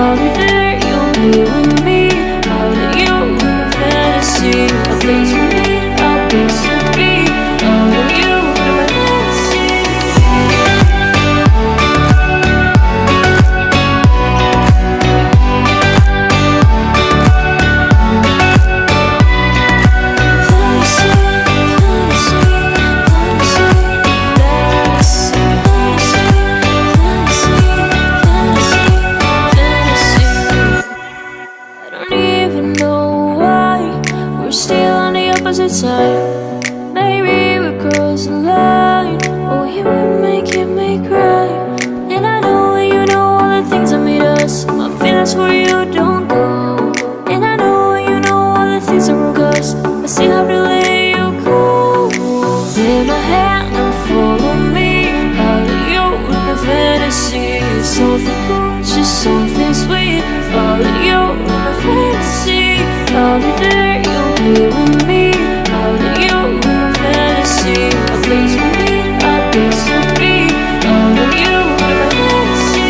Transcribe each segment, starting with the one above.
I'll be there, you'll be with me. I'll let you in my fantasy. A place for me, a place to be. I'll let you in my fantasy. Side. Maybe we cross the line. Oh, you would make me cry. And I know you know all the things that made us. My feelings for you don't go. And I know you know all the things that broke us. I still have to let you go. Take my hand and follow me. I'll let you in my fantasy. Something cool, just something sweet. I'll let you in my fantasy. I'll be there, you'll be with me. I'll let you in my fantasy. A place for me, a place to be. I'll let you in my fantasy.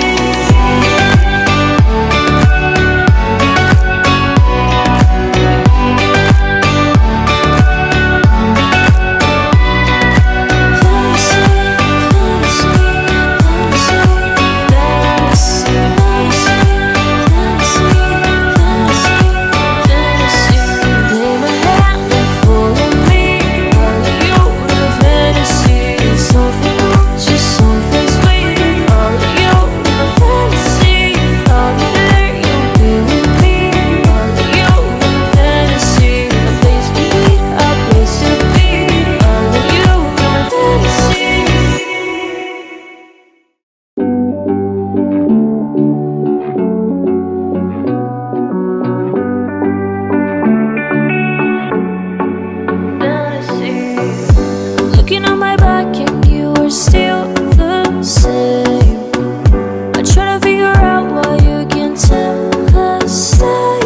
Looking on my back and you are still the same. I try to figure out why you can't tell us stay.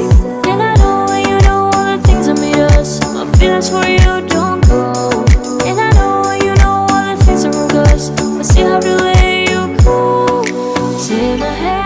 And I know you know all the things that made us. My feelings for you don't go. And I know you know all the things that broke us. I still have to let you go. Take my hand.